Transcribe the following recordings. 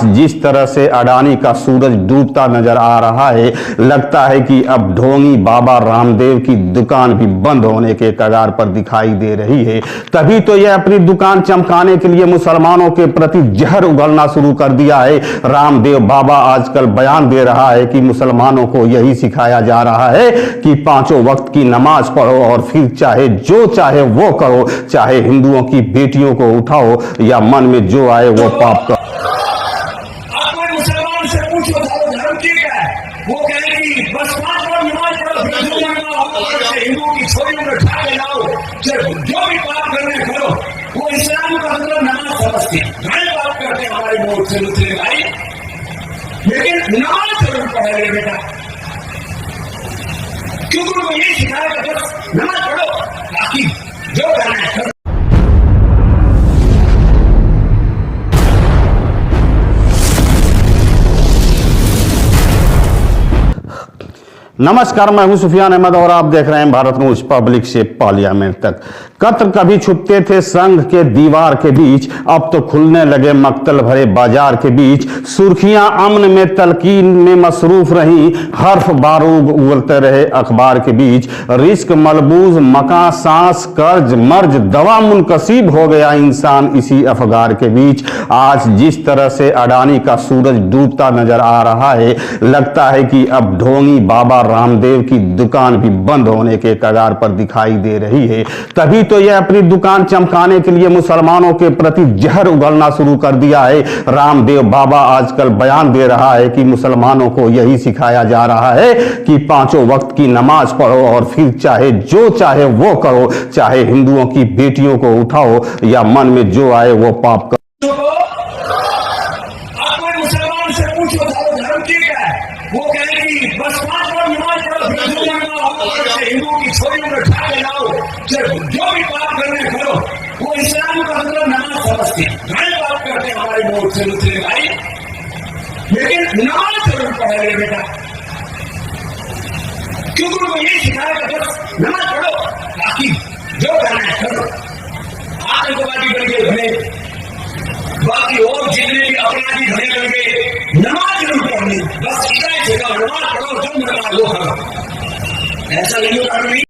जिस तरह से अडानी का सूरज डूबता नजर आ रहा है, लगता है कि अब ढोंगी बाबा रामदेव की दुकान भी बंद होने के कगार पर दिखाई दे रही है। तभी तो यह अपनी दुकान चमकाने के लिए मुसलमानों के प्रति जहर उगलना शुरू कर दिया है। रामदेव बाबा आजकल बयान दे रहा है कि मुसलमानों को यही सिखाया जा रहा है कि 5 वक्त की नमाज पढ़ो और फिर चाहे जो चाहे वो करो, चाहे हिंदुओं की बेटियों को उठाओ या मन में जो आए वो पाप करो। मुसलमान से पूछो धर्म ठीक है, वो कहेगी बस 5 वक्त नमाज पढ़ो, हिंदुओं की छोरियों में उठा के लाओ, जो भी पाप करने करो। वो इस्लाम का मतलब नमाज समझती, घने बात करते हमारे मुंह से मुस्लिम भाई, लेकिन नमाज जरूर पढ़े बेटा, क्योंकि उनको ये सिखाया कि बस नमाज पढ़ो, बाकी जो करना है करो। नमस्कार, मैं हूं सुफियान अहमद और आप देख रहे हैं भारत न्यूज पब्लिक से पार्लियामेंट तक। कत्ल कभी छुपते थे संघ के दीवार के बीच, अब तो खुलने लगे मक्तल भरे बाजार के बीच। सुर्खियां अमन में तलकीन में मसरूफ रहीं, हर्फ बारूद उगलते रहे अखबार के बीच। रिस्क मलबूज मका सांस कर्ज मर्ज दवा मुनकसीब हो गया इंसान इसी अफगार के बीच। आज जिस तरह से अडानी का सूरज डूबता नजर आ रहा है, लगता है कि अब ढोंगी बाबा रामदेव की दुकान भी बंद होने के कगार पर दिखाई दे रही है। तभी तो यह अपनी दुकान चमकाने के लिए मुसलमानों के प्रति जहर उगलना शुरू कर दिया है। रामदेव बाबा आजकल बयान दे रहा है कि मुसलमानों को यही सिखाया जा रहा है कि 5 वक्त की नमाज पढ़ो और फिर चाहे जो चाहे वो करो, चाहे हिंदुओं की बेटियों को उठाओ या मन में जो आए वो पाप करो। मुसलमान से पूछो धर्म ठीक है, वो कहेगी बस 5 वक्त नमाज पढ़ो, हिंदुओं की छोरियों में उठा के लाओ, जो भी पाप करने करो। वो इस्लाम का मतलब नमाज समझती, घने बात करते हमारे मुंह से मुस्लिम भाई, लेकिन नमाज जरूर पढ़े बेटा, क्योंकि उनको ये सिखाया कि बस नमाज पढ़ो, बाकी जो करना है करो। आतंकवादी बन गए घने, बाकी और जितने भी अपराधी घने बन गए, नमाज जरूर पढ़नी, बस इतना जगह नमाज पढ़ो, जो नमाज वो करो, ऐसा नहीं करनी।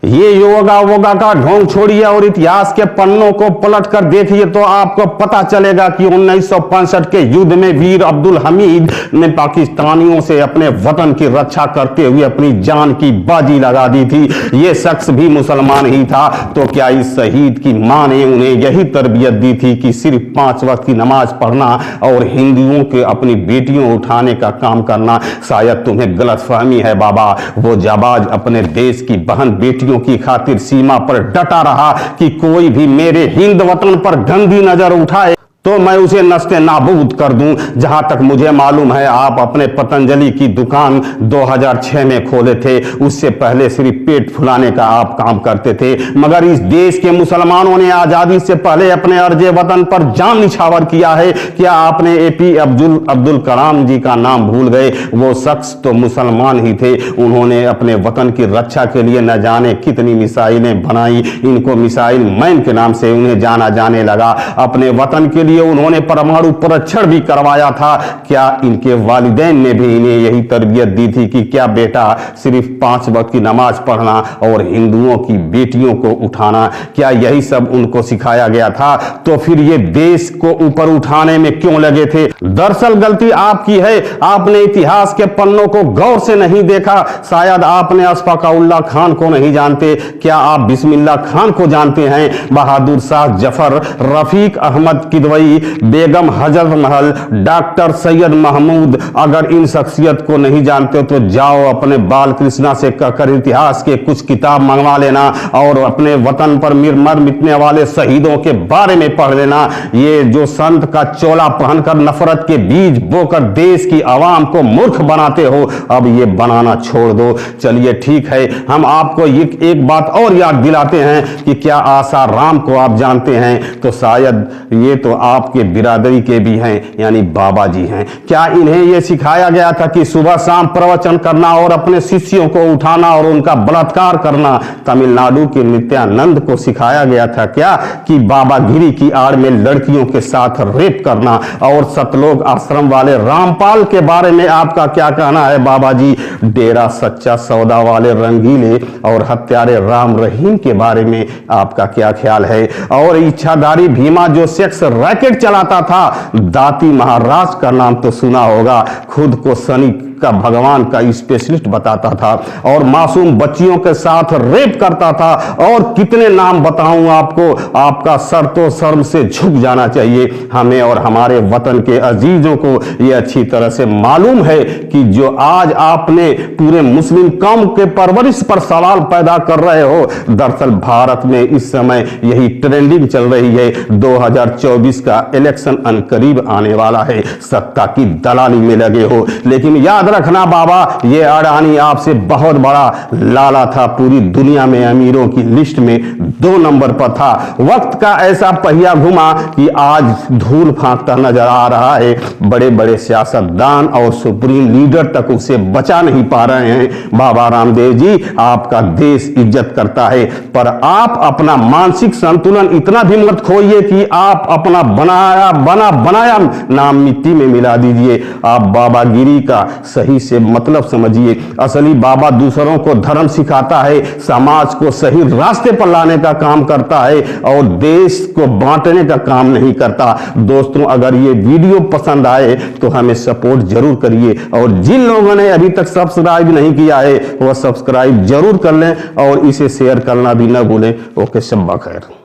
ये योगा वोगा का ढोंग छोड़िए और इतिहास के पन्नों को पलट कर देखिए तो आपको पता चलेगा कि 1965 के युद्ध में वीर अब्दुल हमीद ने पाकिस्तानियों से अपने वतन की रक्षा करते हुए अपनी जान की बाजी लगा दी थी। ये शख्स भी मुसलमान ही था, तो क्या इस शहीद की मां ने उन्हें यही तरबियत दी थी कि सिर्फ 5 वक्त की नमाज पढ़ना और हिंदुओं के अपनी बेटियों उठाने का काम करना? शायद तुम्हें गलतफहमी है बाबा। वो जाबाज अपने देश की बहन बेटियों की खातिर सीमा पर डटा रहा कि कोई भी मेरे हिंद वतन पर गंदी नजर उठाए तो मैं उसे नस्ते नाबूद कर दूं। जहां तक मुझे मालूम है, आप अपने पतंजलि की दुकान 2006 में खोले थे। उससे पहले सिर्फ पेट फुलाने का आप काम करते थे, मगर इस देश के मुसलमानों ने आजादी से पहले अपने अर्जे वतन पर जान निछावर किया है। क्या आपने एपी अब्दुल कलाम जी का नाम भूल गए? वो शख्स तो मुसलमान ही थे। उन्होंने अपने वतन की रक्षा के लिए न जाने कितनी मिसाइलें बनाई। इनको मिसाइल मैन के नाम से उन्हें जाना जाने लगा। अपने वतन के लिए उन्होंने परमाणु परीक्षण भी करवाया था। क्या इनके वालिदैन ने भी इन्हें यही तरबियत दी थी कि क्या बेटा सिर्फ 5 वक्त की नमाज पढ़ना और हिंदुओं की बेटियों को उठाना, क्या यही सब उनको सिखाया गया था? तो फिर ये देश को ऊपर उठाने में क्यों लगे थे? दरअसल गलती आपकी है, आपने इतिहास के पन्नों को गौर से नहीं देखा। शायद आपने अशफाकउल्लाह खान को नहीं जानते। क्या आप बिस्मिल्लाह खान को जानते हैं? बहादुर शाह जफर, रफीक अहमद किदवई, बेगम हजरत महल, डॉक्टर सैयद महमूद। अगर इन शख्सियत को नहीं जानते तो जाओ अपने बाल कृष्णा से कहकर इतिहास के कुछ किताब मंगवा लेना और अपने वतन पर मर मिटने वाले शहीदों के बारे में पढ़ लेना। ये जो संत का चोला पहनकर नफरत के बीज बोकर देश की आवाम को मूर्ख बनाते हो, अब ये बनाना छोड़ दो। चलिए ठीक है, हम आपको एक बात और याद दिलाते हैं कि क्या आसाराम को आप जानते हैं? तो शायद ये तो आपके बिरादरी के भी हैं, यानी बाबा जी हैं। क्या इन्हें यह सिखाया गया था कि सुबह शाम प्रवचन करना और अपने शिष्यों को उठाना और उनका बलात्कार करना? तमिलनाडु के नित्यानंद को सिखाया गया था क्या कि बाबागिरी की आड़ में लड़कियों के साथ रेप करना? और सतलोक आश्रम वाले रामपाल के बारे में आपका क्या कहना है बाबा जी? डेरा सच्चा सौदा वाले रंगीले और हत्यारे राम रहीम के बारे में आपका क्या ख्याल है? और इच्छाधारी भीमा जो सेक्स रैकेट चलाता था, दाती महाराज का नाम तो सुना होगा, खुद को शनि का भगवान का स्पेशलिस्ट बताता था और मासूम बच्चियों के साथ रेप करता था। और कितने नाम बताऊं आपको, आपका सर तो शर्म से झुक जाना चाहिए। हमें और हमारे वतन के अजीजों को यह अच्छी तरह से मालूम है कि जो आज आपने पूरे मुस्लिम कौम के परवरिश पर सवाल पैदा कर रहे हो, दरअसल भारत में इस समय यही ट्रेंडिंग चल रही है। 2024 का इलेक्शन अनकरीब आने वाला है, सत्ता की दलाली में लगे हो। लेकिन याद रखना बाबा, ये अडानी आपसे बहुत बड़ा लाला था, पूरी दुनिया में अमीरों की लिस्ट में 2 नंबर पर था। वक्त का ऐसा पहिया घुमा कि आज धूल फांकता नजर आ रहा है। बड़े बड़े सियासतदान और सुप्रीम लीडर तक उसे बचा नहीं पा रहे हैं। बाबा रामदेव जी, आपका देश इज्जत करता है, पर आप अपना मानसिक संतुलन इतना भी मत खोइए कि आप अपना बनाया नाम मिट्टी में मिला दीजिए। आप बाबागिरी का सही से मतलब समझिए। असली बाबा दूसरों को धर्म सिखाता है, समाज को सही रास्ते पर लाने का काम करता है और देश को बांटने का काम नहीं करता। दोस्तों, अगर ये वीडियो पसंद आए तो हमें सपोर्ट जरूर करिए और जिन लोगों ने अभी तक सब्सक्राइब नहीं किया है वह सब्सक्राइब जरूर कर लें और इसे शेयर करना भी न भूलें। ओके, शब्बा खैर।